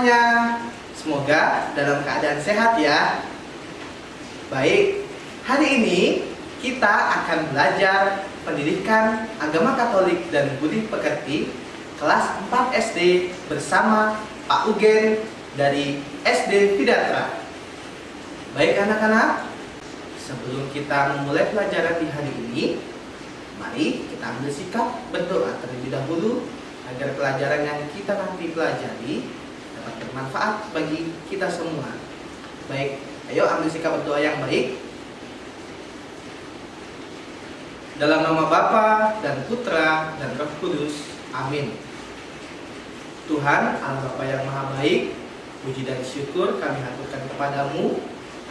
semuanya. Semoga dalam keadaan sehat ya. Baik, hari ini kita akan belajar pendidikan agama Katolik dan budi pekerti kelas 4 SD bersama Pak Ugen dari SD Vidatra. Baik anak-anak, sebelum kita memulai pelajaran di hari ini, mari kita ambil sikap berdoa terlebih dahulu agar pelajaran yang kita nanti pelajari dapat bermanfaat bagi kita semua. Baik, ayo ambil sikap berdoa yang baik. Dalam nama Bapa dan Putra dan Roh Kudus. Amin. Tuhan, Allah Bapa yang Maha Baik, puji dan syukur kami haturkan kepadamu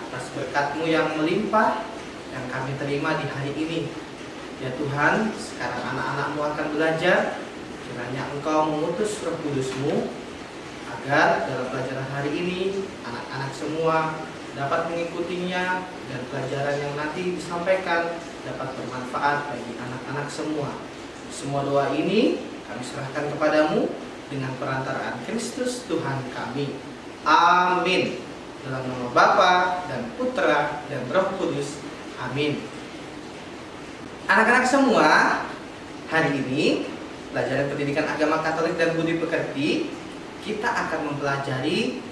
atas berkat-Mu yang melimpah yang kami terima di hari ini. Ya Tuhan, sekarang anak-anak-Mu akan belajar, kiranya Engkau mengutus Roh Kudus-Mu agar dalam pelajaran hari ini anak-anak semua dapat mengikutinya dan pelajaran yang nanti disampaikan dapat bermanfaat bagi anak-anak semua. Semua doa ini kami serahkan kepadamu dengan perantaraan Kristus Tuhan kami. Amin. Dalam nama Bapa dan Putra dan Roh Kudus. Amin. Anak-anak semua, hari ini pelajaran pendidikan agama Katolik dan budi pekerti, kita akan mempelajari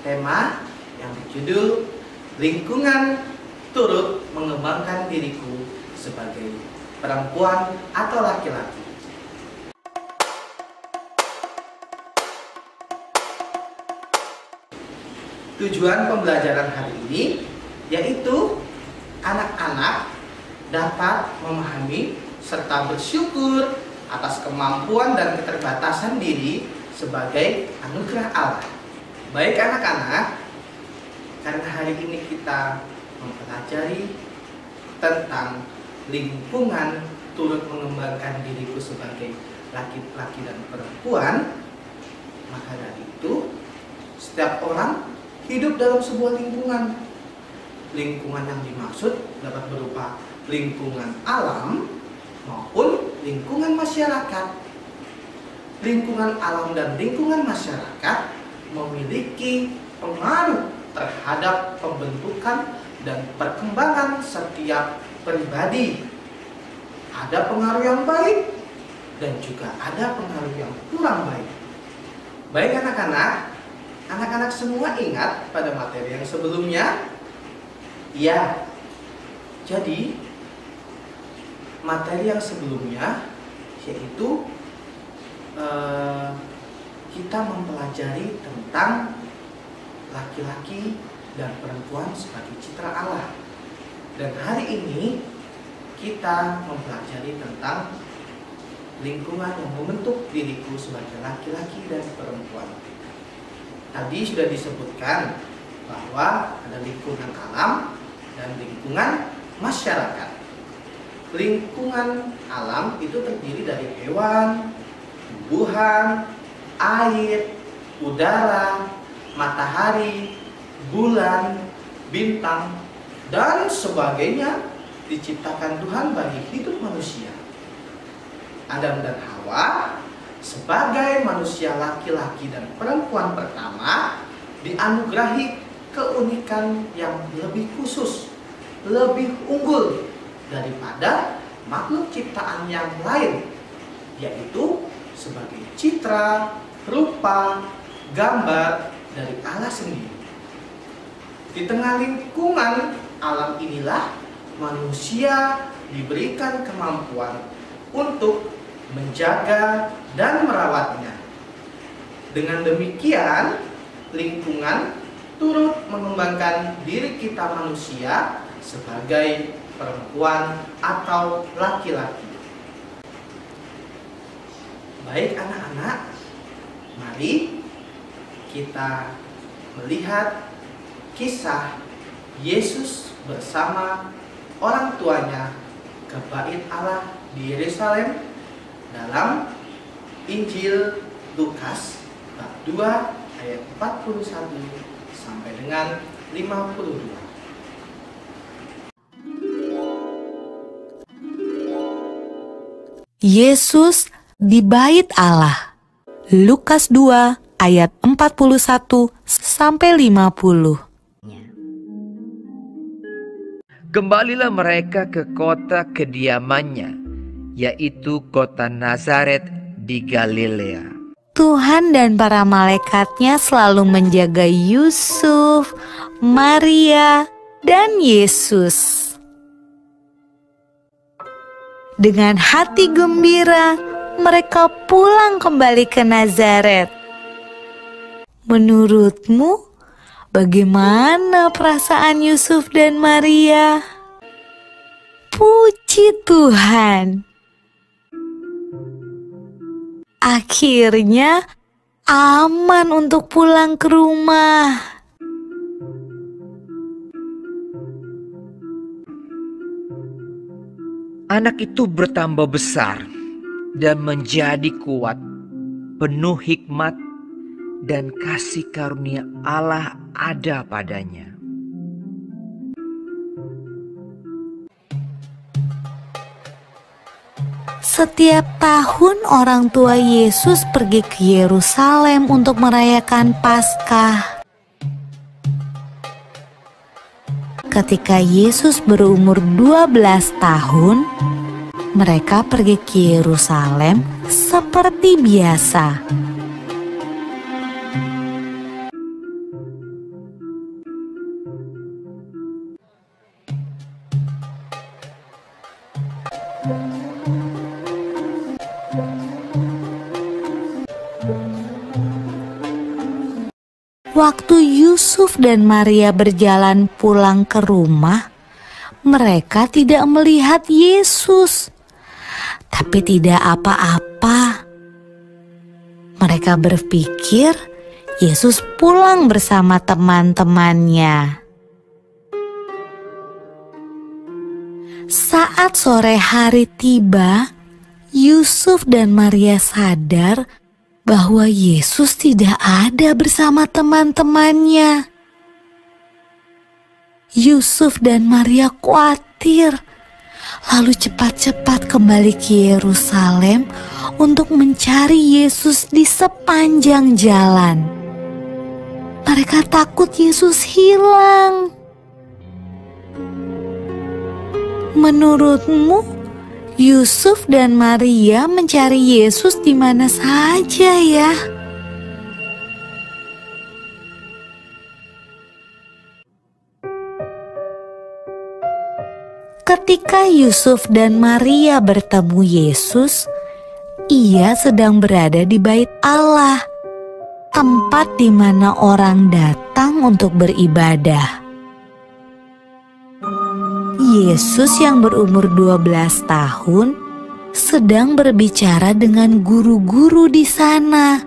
tema yang berjudul lingkungan turut mengembangkan diriku sebagai perempuan atau laki-laki. Tujuan pembelajaran hari ini yaitu anak-anak dapat memahami serta bersyukur atas kemampuan dan keterbatasan diri sebagai anugerah Allah. Baik anak-anak, karena hari ini kita mempelajari tentang lingkungan turut mengembangkan diriku sebagai laki-laki dan perempuan, maka dari itu setiap orang hidup dalam sebuah lingkungan. Lingkungan yang dimaksud dapat berupa lingkungan alam maupun lingkungan masyarakat. Lingkungan alam dan lingkungan masyarakat memiliki pengaruh terhadap pembentukan dan perkembangan setiap pribadi. Ada pengaruh yang baik dan juga ada pengaruh yang kurang baik. Baik anak-anak, anak-anak semua ingat pada materi yang sebelumnya? Ya, jadi materi yang sebelumnya yaitu kita mempelajari tentang laki-laki dan perempuan sebagai citra Allah. Dan hari ini kita mempelajari tentang lingkungan yang membentuk diriku sebagai laki-laki dan perempuan. Tadi sudah disebutkan bahwa ada lingkungan alam dan lingkungan masyarakat. Lingkungan alam itu terdiri dari hewan, tumbuhan, air, udara, matahari, bulan, bintang, dan sebagainya diciptakan Tuhan bagi hidup manusia. Adam dan Hawa sebagai manusia laki-laki dan perempuan pertama dianugerahi keunikan yang lebih khusus, lebih unggul daripada makhluk ciptaan yang lain, yaitu sebagai citra, rupa, gambar dari Allah sendiri. Di tengah lingkungan alam inilah manusia diberikan kemampuan untuk menjaga dan merawatnya. Dengan demikian, lingkungan turut mengembangkan diri kita manusia sebagai perempuan atau laki-laki. Baik anak-anak, mari kita melihat kisah Yesus bersama orang tuanya ke Bait Allah di Yerusalem dalam Injil Lukas bab 2 ayat 41 sampai dengan 52. Yesus di Bait Allah. Lukas 2 ayat 41 sampai 50. Kembalilah mereka ke kota kediamannya, yaitu kota Nazaret di Galilea. Tuhan dan para malaikatnya selalu menjaga Yusuf, Maria, dan Yesus. Dengan hati gembira, mereka pulang kembali ke Nazaret. Menurutmu, bagaimana perasaan Yusuf dan Maria? Puji Tuhan! Akhirnya aman untuk pulang ke rumah. Anak itu bertambah besar dan menjadi kuat, penuh hikmat dan kasih karunia Allah ada padanya. Setiap tahun orang tua Yesus pergi ke Yerusalem untuk merayakan Paskah. Ketika Yesus berumur 12 tahun, mereka pergi ke Yerusalem seperti biasa. Waktu Yusuf dan Maria berjalan pulang ke rumah, mereka tidak melihat Yesus. Tapi tidak apa-apa. Mereka berpikir Yesus pulang bersama teman-temannya. Saat sore hari tiba, Yusuf dan Maria sadar bahwa Yesus tidak ada bersama teman-temannya. Yusuf dan Maria khawatir, lalu cepat-cepat kembali ke Yerusalem untuk mencari Yesus di sepanjang jalan. Mereka takut Yesus hilang. Menurutmu, Yusuf dan Maria mencari Yesus di mana saja ya? Ketika Yusuf dan Maria bertemu Yesus, ia sedang berada di Bait Allah, tempat di mana orang datang untuk beribadah. Yesus yang berumur 12 tahun sedang berbicara dengan guru-guru di sana,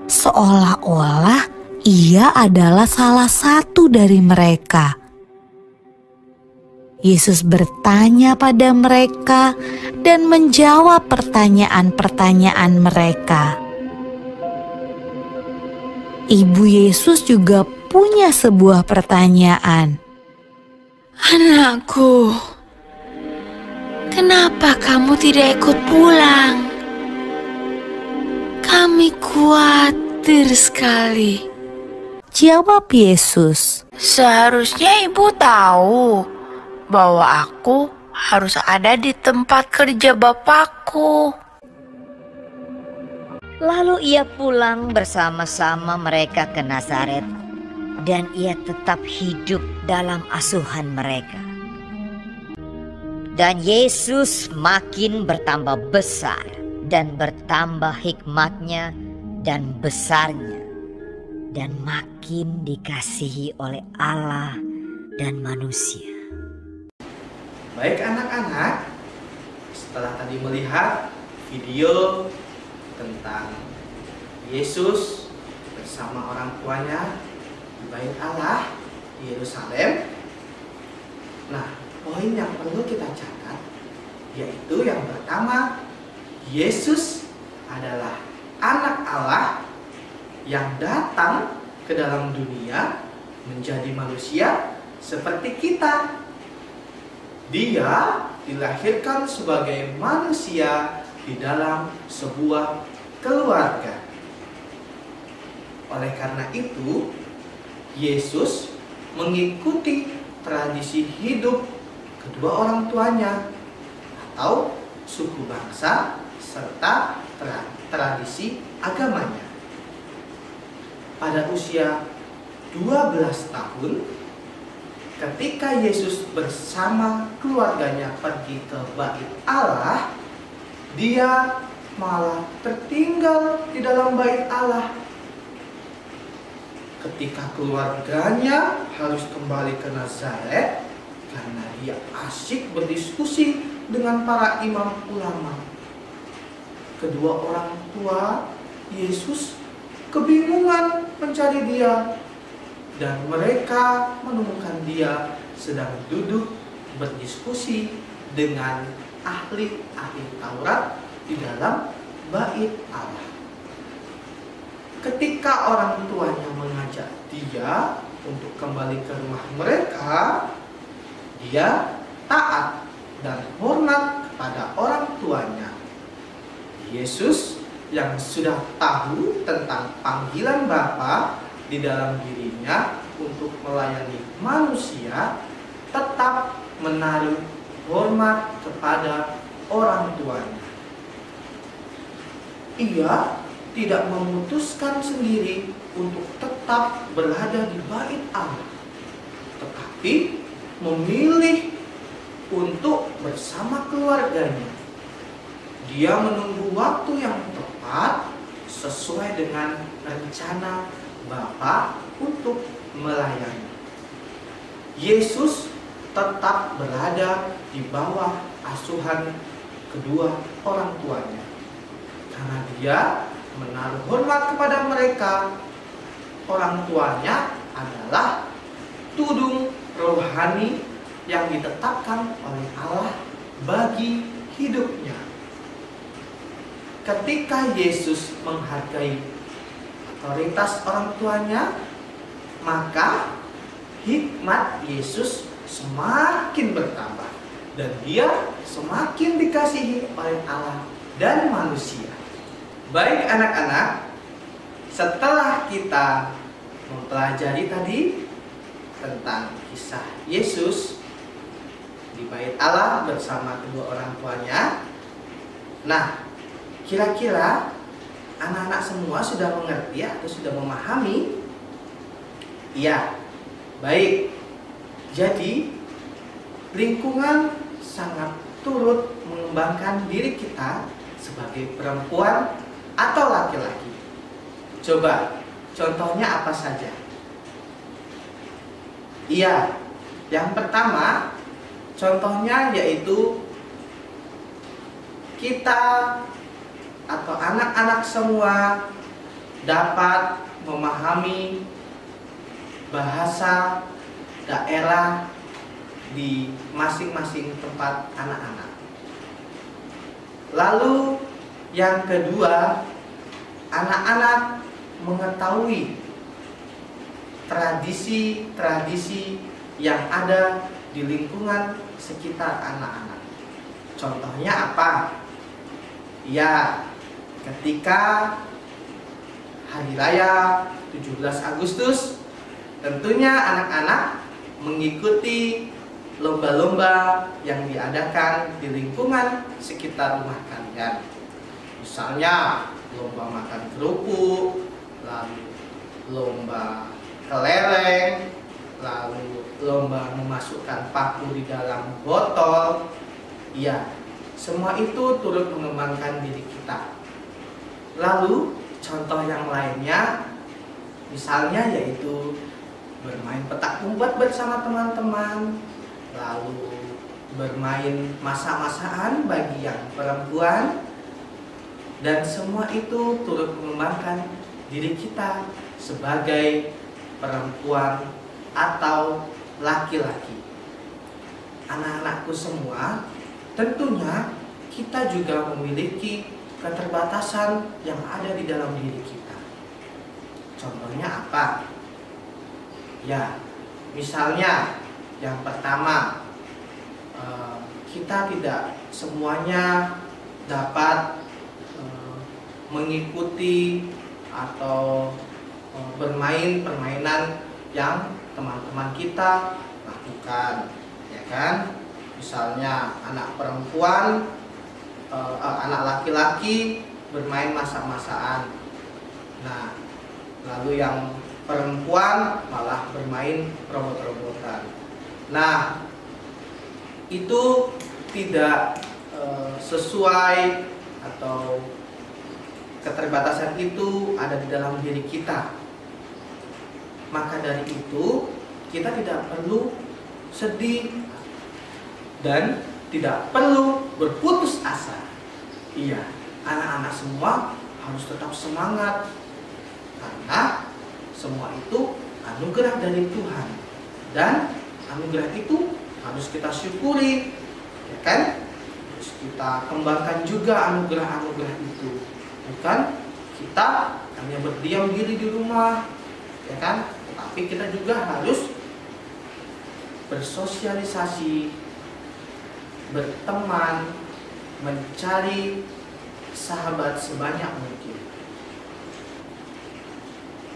seolah-olah ia adalah salah satu dari mereka. Yesus bertanya pada mereka dan menjawab pertanyaan-pertanyaan mereka. Ibu Yesus juga punya sebuah pertanyaan. Anakku, kenapa kamu tidak ikut pulang? Kami khawatir sekali. Jawab Yesus. Seharusnya ibu tahu bahwa aku harus ada di tempat kerja Bapakku. Lalu ia pulang bersama-sama mereka ke Nazaret, dan ia tetap hidup dalam asuhan mereka. Dan Yesus makin bertambah besar dan bertambah hikmatnya dan besarnya, dan makin dikasihi oleh Allah dan manusia. Baik anak-anak, setelah tadi melihat video tentang Yesus bersama orang tuanya di Bait Allah di Yerusalem. Nah, poin yang perlu kita catat yaitu yang pertama, Yesus adalah anak Allah yang datang ke dalam dunia menjadi manusia seperti kita. Dia dilahirkan sebagai manusia di dalam sebuah keluarga. Oleh karena itu, Yesus mengikuti tradisi hidup kedua orang tuanya atau suku bangsa serta tradisi agamanya. Pada usia 12 tahun, ketika Yesus bersama keluarganya pergi ke Bait Allah, dia malah tertinggal di dalam Bait Allah. Ketika keluarganya harus kembali ke Nazaret karena dia asyik berdiskusi dengan para imam ulama. Kedua orang tua Yesus kebingungan mencari dia, dan mereka menemukan dia sedang duduk berdiskusi dengan ahli-ahli Taurat di dalam Bait Allah. Ketika orang tuanya mengajak dia untuk kembali ke rumah mereka, dia taat dan hormat kepada orang tuanya. Yesus yang sudah tahu tentang panggilan Bapa di dalam dirinya untuk melayani manusia, tetap menaruh hormat kepada orang tuanya. Ia tidak memutuskan sendiri untuk tetap berada di Bait Allah, tetapi memilih untuk bersama keluarganya. Dia menunggu waktu yang tepat sesuai dengan rencana Bapa untuk melayani. Yesus tetap berada di bawah asuhan kedua orang tuanya karena dia menaruh hormat kepada mereka. Orang tuanya adalah tudung rohani yang ditetapkan oleh Allah bagi hidupnya. Ketika Yesus menghargai otoritas orang tuanya, maka hikmat Yesus semakin bertambah dan dia semakin dikasihi oleh Allah dan manusia. Baik anak-anak, setelah kita mempelajari tadi tentang kisah Yesus di Bait Allah bersama kedua orang tuanya, nah, kira-kira anak-anak semua sudah mengerti atau sudah memahami? Iya, baik. Jadi, lingkungan sangat turut mengembangkan diri kita sebagai perempuan atau laki-laki. Coba, contohnya apa saja? Iya, yang pertama, contohnya yaitu kita atau anak-anak semua dapat memahami bahasa daerah di masing-masing tempat anak-anak. Lalu yang kedua, anak-anak mengetahui tradisi-tradisi yang ada di lingkungan sekitar anak-anak. Contohnya apa? Ya, ketika hari raya 17 Agustus, tentunya anak-anak mengikuti lomba-lomba yang diadakan di lingkungan sekitar rumah kalian. Misalnya lomba makan kerupuk, lalu lomba kelereng, lalu lomba memasukkan paku di dalam botol. Ya, semua itu turut mengembangkan diri kita. Lalu contoh yang lainnya, misalnya yaitu bermain petak umpet bersama teman-teman, lalu bermain masak-masakan bagi yang perempuan, dan semua itu turut mengembangkan diri kita sebagai perempuan atau laki-laki. Anak-anakku semua, tentunya kita juga memiliki keterbatasan yang ada di dalam diri kita. Contohnya apa? Ya, misalnya yang pertama, kita tidak semuanya dapat mengikuti atau bermain permainan yang teman-teman kita lakukan, ya kan? Misalnya anak perempuan, anak laki-laki bermain masak-masakan. Nah, lalu yang perempuan malah bermain robot-robotan. Nah, itu tidak sesuai, atau keterbatasan itu ada di dalam diri kita. Maka dari itu kita tidak perlu sedih dan tidak perlu berputus asa. Iya, anak-anak semua harus tetap semangat, karena semua itu anugerah dari Tuhan, dan anugerah itu harus kita syukuri, ya kan? Harus kita kembangkan juga anugerah-anugerah itu, bukan kita hanya berdiam diri di rumah, ya kan? Tapi kita juga harus bersosialisasi, berteman, mencari sahabat sebanyak mungkin.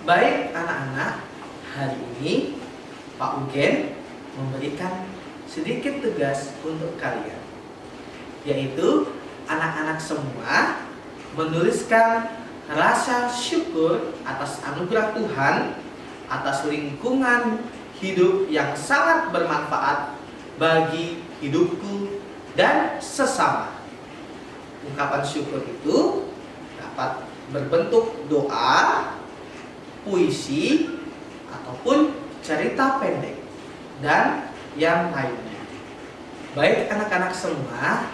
Baik anak-anak, hari ini Pak Ugen memberikan sedikit tugas untuk kalian, yaitu anak-anak semua menuliskan rasa syukur atas anugerah Tuhan, atas lingkungan hidup yang sangat bermanfaat bagi hidupku dan sesama. Ungkapan syukur itu dapat berbentuk doa, puisi, ataupun cerita pendek, dan yang lainnya. Baik anak-anak semua,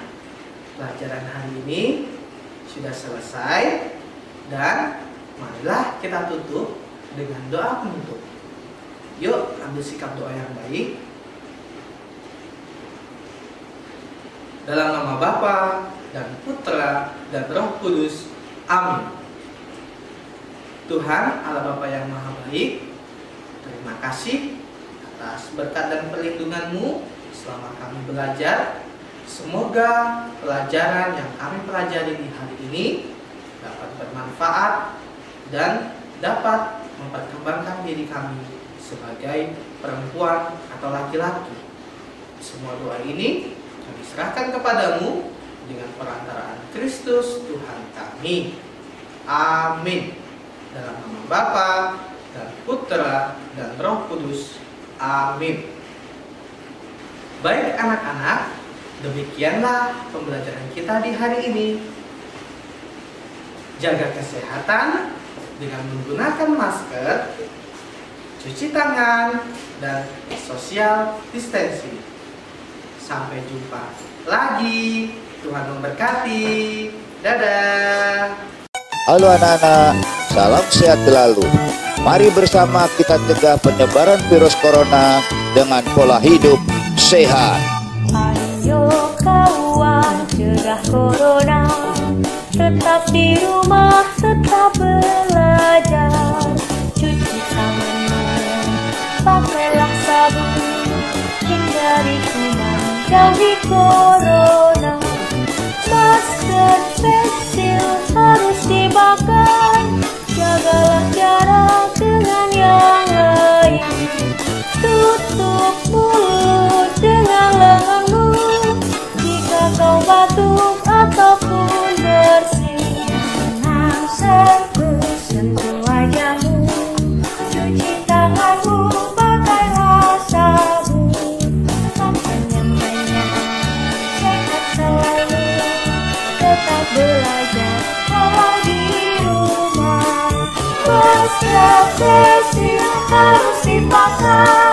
pelajaran hari ini sudah selesai, dan marilah kita tutup dengan doa penutup. Yuk, ambil sikap doa yang baik. Dalam nama Bapa dan Putra dan Roh Kudus. Amin. Tuhan Allah Bapa yang Maha Baik, terima kasih atas berkat dan perlindungan-Mu selama kami belajar. Semoga pelajaran yang kami pelajari di hari ini dapat bermanfaat dan dapat memperkembangkan diri kami sebagai perempuan atau laki-laki. Semua doa ini kami serahkan kepadamu dengan perantaraan Kristus Tuhan kami. Amin. Dalam nama Bapa dan Putra dan Roh Kudus. Amin. Baik anak-anak, demikianlah pembelajaran kita di hari ini. Jaga kesehatan dengan menggunakan masker, cuci tangan, dan social distancing. Sampai jumpa lagi. Tuhan memberkati. Dadah. Halo anak-anak, salam sehat selalu. Mari bersama kita cegah penyebaran virus corona dengan pola hidup sehat. Ayo kawan, cegah corona. Tetap di rumah, tetap belajar. Cuci tanganmu, pakailah sabun. Hindari kuman, jauhi corona. Masker, face shield harus dipakai. Jagalah jarak dengan yang lain. Tutup mulut dengan lenganmu jika kau batuk ataupun bersin. Tenang, sentuh wajahmu. Cuci tanganmu, pakailah sabun. Makan yang banyak, sehat selalu. Tetap belajar kalau di rumah. Masker, face shield harus dipakai.